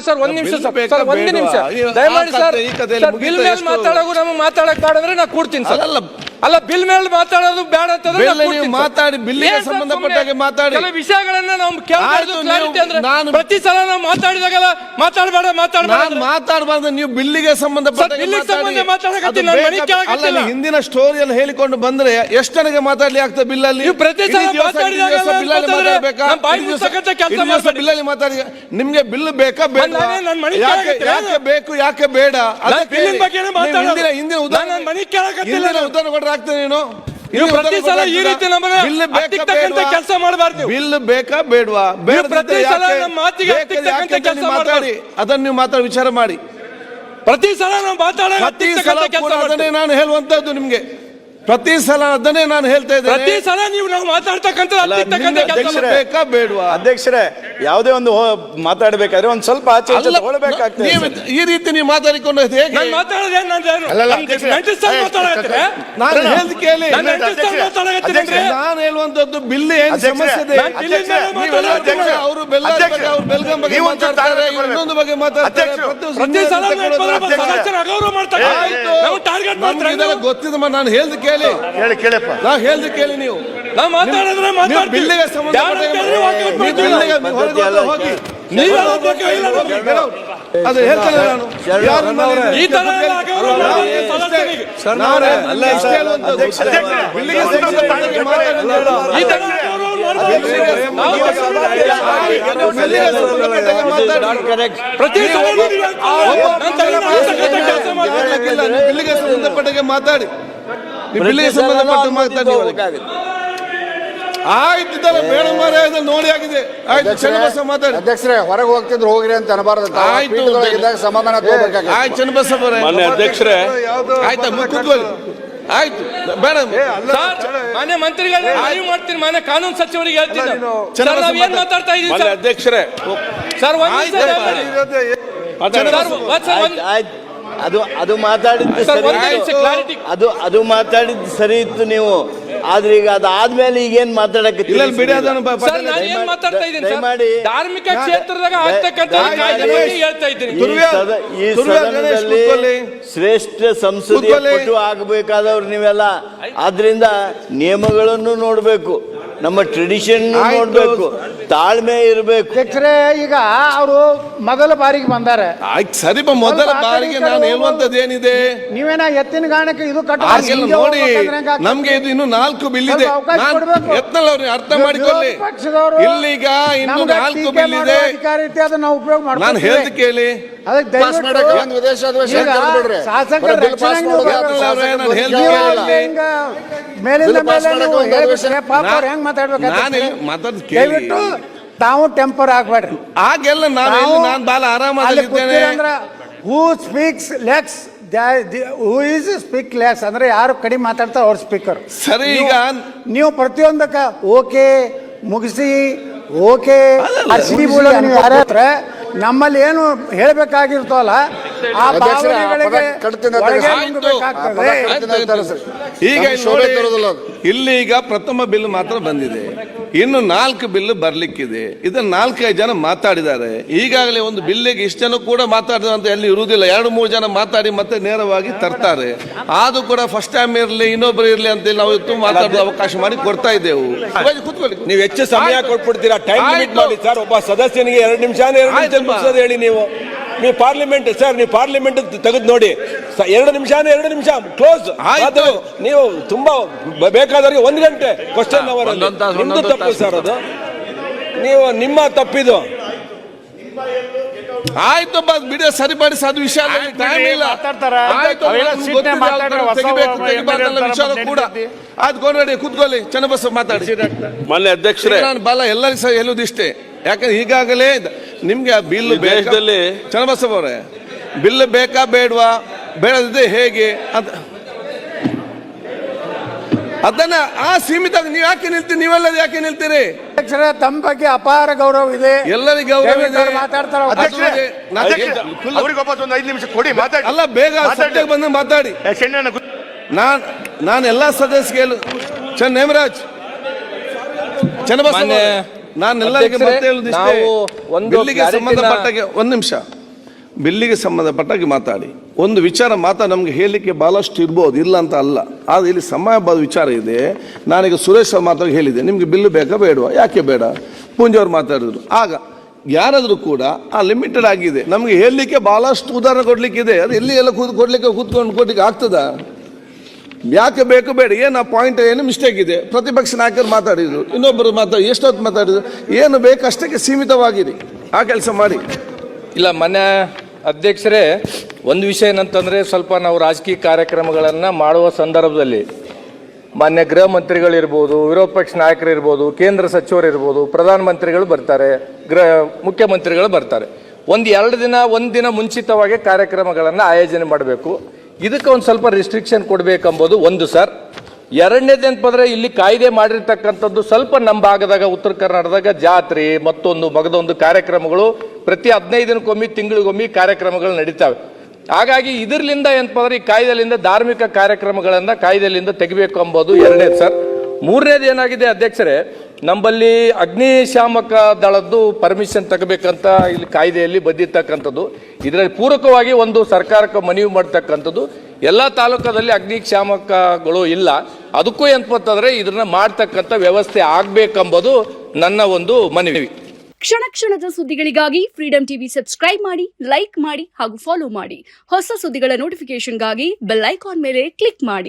Sir ಒಂದ್ ನಿಮಿಷ sir ಒಂದು ನಿಮಿಷ ದಯಮಾಡಿ ಸರ್ ಬಿಲ್ ಮೇಲೆ ಮಾತಾಡೋದು ನಮಗೆ ಮಾತಾಡಕ್ ಬೇಡ ಅಂದ್ರೆ ನಾ ಕೂಡ್ತೀನಿ ಸರ್. ಅಲ್ಲ ಬಿಲ್ ಮೇಲೆ ಮಾತಾಡೋದು ಬೇಡ ಅಂತಂದ್ರೆ ಮಾತಾಡಿ ಬಿಲ್ಲಿಗೆ ಸಂಬಂಧಪಟ್ಟಾಗೆ ಮಾತಾಡಿ. ಕೆಲವು ವಿಷಯಗಳನ್ನ ನಾವು ಕ್ಲಾರಿಟಿ ಅಂದ್ರೆ ಪ್ರತಿ ಸಲ ನಾವು ಮಾತಾಡಿದಾಗಲ್ಲ ಮಾತಾಡಬೇಡ ಮಾತಾಡಬಾರ್ದು. ನೀವು ಬಿಲ್ಲಿಗೆ ಸಂಬಂಧಪಟ್ಟ ಹಿಂದಿನ ಸ್ಟೋರಿಯನ್ನು ಹೇಳಿಕೊಂಡು ಬಂದ್ರೆ ಎಷ್ಟನಿಗೆ ಮಾತಾಡ್ಲಿ ಆಗ್ತದೆ ಬಿಲ್ಲಲ್ಲಿ. ಪ್ರತಿ ಸಲ ಬಿಲ್ಲಲ್ಲಿ ಮಾತಾಡಿ. ನಿಮ್ಗೆ ಬಿಲ್ ಬೇಕಾ ಬೇಡ, ಯಾಕೆ ಬೇಕು ಯಾಕೆ ಬೇಡ, ಹಿಂದಿನ ಉದಾಹರಣೆ ಕೊಟ್ರೆ ಆಗ್ತದೆ. ನೀನು ಪ್ರತಿ ಸಲ ಈ ರೀತಿ ಕೆಲಸ ಮಾಡಬಾರ್ದು. ಬಿಲ್ ಬೇಕಾ ಬೇಡವಾ, ಪ್ರತಿ ಸಲ ನಮ್ಮ ಮಾತಿಗೆ ಮಾತಾಡಿ. ಅದನ್ನು ನೀವು ಮಾತಾಡಿ ವಿಚಾರ ಮಾಡಿ. ಪ್ರತಿ ಸಲ ನಾವು ಅದನ್ನೇ ನಾನು ಹೇಳುವಂತದ್ದು ನಿಮ್ಗೆ. ಪ್ರತಿ ಸಲ ಅದನ್ನೇ ನಾನು ಹೇಳ್ತಾ ಇದ್ದೇನೆ. ಪ್ರತಿ ಸಲ ನೀವು ನಾವು ಮಾತಾಡ್ತಕ್ಕಂಥ ಬೇಕಾ ಬೇಡವಾ? ಅಧ್ಯಕ್ಷರೇ, ಯಾವುದೇ ಒಂದು ಮಾತಾಡಬೇಕಾದ್ರೆ ಒಂದ್ ಸ್ವಲ್ಪ ಆಚೆ ಹೋಗಬೇಕಾಗ್ತದೆ. ಈ ರೀತಿ ನೀವು ಮಾತಾಡಿಕೊಂಡು ಹೇಗೆ ನಾನು ಹೇಳ್ದು ಕೇಳಿ. ನಾನು ಹೇಳುವಂತದ್ದು ಬಿಲ್ ಏನ್ ಸಮಸ್ಯೆ ಇದೆ. ಅವರು ಬೆಲ್ಗಾಂ ಬಗ್ಗೆ ಮಾತಾಡ್ತಾರೆ, ಇನ್ನೊಂದು ಬಗ್ಗೆ ಮಾತಾಡ್ತಾರೆ. ಗೊತ್ತಿದೆ, ನಾನು ಹೇಳ್ದು ಕೇಳಿ. ನಾ ಹೇಳ್ದು ಕೇಳಿ. ನೀವು ಬಿಲ್ಲಿಗೆ ಅದು ಹೇಳ್ತೇನೆ ಬಿಲ್ಲಿಗೆ ಸಂಬಂಧಪಟ್ಟಾಗೆ ಮಾತಾಡಿ. ಬಿಲ್ಲಿಗೆ ಸಂಬಂಧಪಟ್ಟ ಮಾತಾಡಿ. ಆಯ್ತು ಬೇಡ ಮಾರ ನೋಡಿ ಆಗಿದೆ. ಆಯ್ತು ಚನ್ನಬಸ ಮಾತಾಡಿ. ಅಧ್ಯಕ್ಷರೇ, ಹೊರಗೆ ಹೋಗ್ತಿದ್ರು ಹೋಗ್ರಿ ಅಂತ ಅನಬಾರದು. ಆಯ್ತು ಸಮಾಧಾನ ಆಯ್ತು ಚನ್ನಬಸ ಅಧ್ಯಕ್ಷರೇ, ಆಯ್ತಾ ಕೂತ್ಕೊಳ್ಳಿ. ಆಯ್ತು ಬೇಡ ಮಾನ್ಯ ಮಂತ್ರಿಗಳು ಮಾಡ್ತೀನಿ, ಮಾನ್ಯ ಕಾನೂನು ಸಚಿವರಿಗೆ ಹೇಳ್ತೀನಿ. ಏನ್ ಮಾತಾಡ್ತಾ ಇದ್ದೀವಿ ಅಧ್ಯಕ್ಷರೇ? ಸರ್ ಅದು ಮಾತಾಡಿದ್ದು ಸರಿ ಇತ್ತು ನೀವು. ಆದ್ರೆ ಈಗ ಅದಾದ್ಮೇಲೆ ಈಗೇನ್ ಮಾತಾಡಕ್ಕೆ ಧಾರ್ಮಿಕ ಕ್ಷೇತ್ರದಾಗ ಹೇಳ್ತಾ ಇದ್ದೀನಿ. ಈ ಸದನದಲ್ಲಿ ಶ್ರೇಷ್ಠ ಸಂಸದೀಯ ಪಟು ಆಗಬೇಕಾದವ್ರು ನೀವೆಲ್ಲ. ಆದ್ರಿಂದ ನಿಯಮಗಳನ್ನು ನೋಡ್ಬೇಕು, ನಮ್ಮ ಟ್ರೆಡಿಷನ್ ನೋಡ್ಬೇಕು, ತಾಳ್ಮೆ ಇರಬೇಕು. ಅಧ್ಯಕ್ಷರೇ, ಈಗ ಅವರು ಮೊದಲ ಬಾರಿಗೆ ಬಂದಾರೆ. ಆಯ್ತು ಸರಿ, ಮೊದಲ ಬಾರಿಗೆ ನಾನು ಹೇಳುವಂತದ್ದು ಏನಿದೆ, ನೀವೇನ ಎತ್ತಿನ ಗಾಣಕ್ಕೆ ಇದು ನೋಡಿ. ನಮ್ಗೆ ಇದು ಇನ್ನು 4 ಬಿಲ್ ಇದೆ. ಎತ್ನಲ್ಲ ಅವ್ರಿಗೆ ಅರ್ಥ ಮಾಡಿಕೊಳ್ಳಿ. ಇಲ್ಲಿಗ ಇನ್ನು 4 ಬಿಲ್ ಇದೆ. ಅದನ್ನ ಉಪಯೋಗ ಮಾಡಿ ನಾನು ಹೇಳ್ದು ಕೇಳಿ. ಮೇಲಿಂದ ಹೆಂಗ್ ಮಾತಾಡ್ಬೇಕು ಕೇಳಿಬಿಟ್ಟು ತಾವು ಟೆಂಪರ್ ಆಗ್ಬೇಡ್ರಿ. ಆಗೆಲ್ಲ ನಾನು ಬಾಳ ಆರಾಮಾಗಿದ್ದೇನೆ. Who speaks less, who is speak less ಅಂದ್ರೆ ಯಾರು ಕಡಿಮೆ ಮಾತಾಡ್ತಾರೆ ಅವ್ರ ಸ್ಪೀಕರ್. ಸರಿ, ಈಗ ನೀವು ಪ್ರತಿಯೊಂದಕ್ಕ ಓಕೆ ಮುಗಿಸಿ ಓಕೆ ನಮ್ಮಲ್ಲಿ ಏನು ಹೇಳ್ಬೇಕಾಗಿರ್ತವಲ್ಲ ಆ ಭಾವನೆಗಳಿಗೆ ಈಗ ಇಲ್ಲಿ ಈಗ ಪ್ರಥಮ ಬಿಲ್ ಮಾತ್ರ ಬಂದಿದೆ, ಇನ್ನು 4 ಬಿಲ್ ಬರ್ಲಿಕ್ಕಿದೆ. ಇದನ್ನ 4-5 ಜನ ಮಾತಾಡಿದ್ದಾರೆ. ಈಗಾಗಲೇ ಒಂದು ಬಿಲ್ಲಿಗೆ ಇಷ್ಟು ಜನ ಕೂಡ ಮಾತಾಡಿದ ಅಂತ ಎಲ್ಲಿ ಇರುವುದಿಲ್ಲ. 2-3 ಜನ ಮಾತಾಡಿ ಮತ್ತೆ ನೇರವಾಗಿ ತರ್ತಾರೆ. ಅದು ಕೂಡ ಫಸ್ಟ್ ಟೈಮ್ ಇರಲಿ ಇನ್ನೊಬ್ಬರು ಇರಲಿ ಅಂತ ನಾವು ಇವತ್ತು ಮಾತಾಡೋ ಅವಕಾಶ ಮಾಡಿ ಕೊಡ್ತಾ ಇದ್ದೇವೆ. ಕೂತ್ಕೊಳ್ಳಿ. ನೀವು ಹೆಚ್ಚು ಸಮಯ ಕೊಟ್ಬಿಡ್ತೀರಾ? ಟೈಮ್ ಲಿಮಿಟ್ ಮಾಡಿ ಸರ್. ಒಬ್ಬ ಸದಸ್ಯನಿಗೆ 2 ನಿಮಿಷ ಮುಗಿಸೋದು ಹೇಳಿ. ನೀವು ಪಾರ್ಲಿಮೆಂಟ್ ಸರ್, ನೀವು ಪಾರ್ಲಿಮೆಂಟ್ ತೆಗೆದು ನೋಡಿ. 2 ನಿಮಿಷ ಕ್ಲೋಸ್. ನೀವು ತುಂಬಾ ಬೇಕಾದವರಿಗೆ 1 ಗಂಟೆ ಕ್ವಶನ್ ಅವರ್. ನಿಮ್ದು ತಪ್ಪು ಸರ್, ಅದು ನಿಮ್ಮ ತಪ್ಪಿದು. ಆಯ್ತು ಬಿಡಿ, ಸರಿಪಡಿಸಿ. ಅದು ವಿಷಯ ಟೈಮ್ ಇಲ್ಲ. ಕೂಡ ಆದ್ಕೊಂಡು ಕೂತ್ಕೊಳ್ಳಿ. ಚನ್ನಬಸವ ಮಾತಾಡಿ. ಮಾನ್ಯ ಅಧ್ಯಕ್ಷರೇ, ನಾನು ಬಾಲ ಎಲ್ಲರಿಗೂ ಸಹ ಹೇಳುವುದಿಷ್ಟೇ. ಯಾಕಂದ್ರೆ ಈಗಾಗಲೇ ನಿಮ್ಗೆ ಆ ಬಿಲ್ ದೇಶದಲ್ಲಿ ಚನ್ನಬಸವ ಅವರೇ, ಬಿಲ್ ಬೇಕಾ ಬೇಡವಾ, ಬೇಡದಿದೆ ಹೇಗೆ ಅಂತ ಅದನ್ನ ಆ ಸೀಮಿತ ನೀವು ಯಾಕೆ ನಿಲ್ತೀರಿ? ನೀವೆಲ್ಲ ಯಾಕೆ ನಿಲ್ತೀರಿ? ಅಧ್ಯಕ್ಷರೇ, ತಮ್ಮ ಬಗ್ಗೆ ಅಪಾರ ಗೌರವ ಇದೆ, ಎಲ್ಲರಿಗೂ ಗೌರವ ಇದೆ. ಮಾತಾಡ್ತಾರೆ ಅಲ್ಲ, ಬೇಗ ಸದ್ಯಕ್ಕೆ ಬಂದು ಮಾತಾಡಿ. ನಾನು ಎಲ್ಲಾ ಸದಸ್ಯರು ನೇಮರಾಜ್ ಚನ್ನಬಸವ, ನಾನು ಎಲ್ಲರಿಗೆ ಮತ್ತೆ ಹೇಳುದಿಷ್ಟೇ, ಬಿಲ್ಲಿಗೆ ಸಂಬಂಧಪಟ್ಟಾಗೆ 1 ನಿಮಿಷ ಬಿಲ್ಲಿಗೆ ಸಂಬಂಧಪಟ್ಟಾಗಿ ಮಾತಾಡಿ. ಒಂದು ವಿಚಾರ ನಮಗೆ ಹೇಳಲಿಕ್ಕೆ ಬಹಳಷ್ಟು ಇರ್ಬೋದು, ಇಲ್ಲ ಅಂತ ಅಲ್ಲ. ಆದರೆ ಇಲ್ಲಿ ಸಮಯಬದ್ಧ ವಿಚಾರ ಇದೆ. ನಾನೀಗ ಸುರೇಶ್ ಅವ್ರ ಮಾತಾಡಿ ಹೇಳಿದೆ, ನಿಮಗೆ ಬಿಲ್ಲು ಬೇಕಾ ಬೇಡವಾ, ಯಾಕೆ ಬೇಡ, ಪೂಂಜವ್ರು ಮಾತಾಡಿದ್ರು. ಆಗ ಯಾರಾದರೂ ಕೂಡ ಆ ಲಿಮಿಟೆಡ್ ಆಗಿದೆ. ನಮಗೆ ಹೇಳಲಿಕ್ಕೆ ಬಹಳಷ್ಟು ಉದಾಹರಣೆ ಕೊಡ್ಲಿಕ್ಕಿದೆ. ಅದು ಎಲ್ಲಿ ಎಲ್ಲ ಕೂತ್ಕೊಡ್ಲಿಕ್ಕೆ ಆಗ್ತದ? ಯಾಕೆ ಬೇಕು ಬೇಡ, ಏನು ಆ ಪಾಯಿಂಟ್ ಏನು ಮಿಸ್ಟೇಕ್ ಇದೆ. ಪ್ರತಿಪಕ್ಷ ನಾಯಕರು ಮಾತಾಡಿದ್ರು, ಇನ್ನೊಬ್ಬರು ಎಷ್ಟೊತ್ತು ಮಾತಾಡಿದ್ರು. ಏನು ಬೇಕು ಅಷ್ಟಕ್ಕೆ ಸೀಮಿತವಾಗಿರಿ, ಆ ಕೆಲಸ ಮಾಡಿ. ಇಲ್ಲ, ಮನೆ ಅಧ್ಯಕ್ಷರೇ, ಒಂದು ವಿಷಯ ಏನಂತಂದರೆ, ಸ್ವಲ್ಪ ನಾವು ರಾಜಕೀಯ ಕಾರ್ಯಕ್ರಮಗಳನ್ನು ಮಾಡುವ ಸಂದರ್ಭದಲ್ಲಿ ಮಾನ್ಯ ಗೃಹ ಮಂತ್ರಿಗಳಿರ್ಬೋದು, ವಿರೋಧ ಪಕ್ಷ ನಾಯಕರಿರ್ಬೋದು, ಕೇಂದ್ರ ಸಚಿವರಿರ್ಬೋದು, ಪ್ರಧಾನಮಂತ್ರಿಗಳು ಬರ್ತಾರೆ, ಮುಖ್ಯಮಂತ್ರಿಗಳು ಬರ್ತಾರೆ. ಒಂದು ದಿನ ಮುಂಚಿತವಾಗಿ ಕಾರ್ಯಕ್ರಮಗಳನ್ನು ಆಯೋಜನೆ ಮಾಡಬೇಕು. ಇದಕ್ಕೆ ಒಂದು ಸ್ವಲ್ಪ ರಿಸ್ಟ್ರಿಕ್ಷನ್ ಕೊಡಬೇಕೆಂಬುದು ಒಂದು ಸರ್. ಎರಡನೇದೇನಂತಂದ್ರೆ, ಇಲ್ಲಿ ಕಾಯ್ದೆ ಮಾಡಿರ್ತಕ್ಕಂಥದ್ದು ಸ್ವಲ್ಪ ನಮ್ಮ ಭಾಗದಾಗ, ಉತ್ತರ ಕರ್ನಾಟಕದಾಗ ಜಾತ್ರೆ ಮತ್ತೊಂದು ಮಗದೊಂದು ಕಾರ್ಯಕ್ರಮಗಳು ಪ್ರತಿ 15 ದಿನಕ್ಕೊಮ್ಮೆ ತಿಂಗಳಿಗೊಮ್ಮೆ ಕಾರ್ಯಕ್ರಮಗಳು ನಡೀತಾವೆ. ಹಾಗಾಗಿ ಇದರಿಂದ ಏನಂತಂದ್ರೆ, ಈ ಕಾಯ್ದೆಲಿಂದ ಧಾರ್ಮಿಕ ಕಾರ್ಯಕ್ರಮಗಳನ್ನ ಕಾಯ್ದೆಲಿಂದ ತೆಗಿಬೇಕು ಎಂಬುದು ಎರಡನೇದು ಸರ್. ಮೂರನೇದು ಏನಾಗಿದೆ ಅಧ್ಯಕ್ಷರೇ, ನಮ್ಮಲ್ಲಿ ಅಗ್ನಿಶಾಮಕ ದಳದ್ದು ಪರ್ಮಿಷನ್ ತಗೋಬೇಕಂತ ಇಲ್ಲಿ ಕಾಯ್ದೆಯಲ್ಲಿ ಬಂದಿರ್ತಕ್ಕಂಥದ್ದು. ಇದರಲ್ಲಿ ಪೂರಕವಾಗಿ ಒಂದು ಸರ್ಕಾರಕ್ಕೆ ಮನವಿ ಮಾಡ್ತಕ್ಕಂಥದ್ದು, ಎಲ್ಲ ತಾಲೂಕದಲ್ಲಿ ಅಗ್ನಿಶಾಮಕಗಳು ಇಲ್ಲ, ಅದಕ್ಕೂ ಏನಪ್ಪಂತಂದ್ರೆ ಇದನ್ನ ಮಾಡ್ತಕ್ಕಂಥ ವ್ಯವಸ್ಥೆ ಆಗ್ಬೇಕೆಂಬುದು ನನ್ನ ಒಂದು ಮನವಿ. ಕ್ಷಣ ಕ್ಷಣದ ಸುದ್ದಿಗಳಿಗಾಗಿ ಫ್ರೀಡಂ ಟಿವಿ ಸಬ್ಸ್ಕ್ರೈಬ್ ಮಾಡಿ, ಲೈಕ್ ಮಾಡಿ ಹಾಗೂ ಫಾಲೋ ಮಾಡಿ. ಹೊಸ ಸುದ್ದಿಗಳ ನೋಟಿಫಿಕೇಶನ್ಗಾಗಿ ಬೆಲ್ ಐಕಾನ್ ಮೇಲೆ ಕ್ಲಿಕ್ ಮಾಡಿ.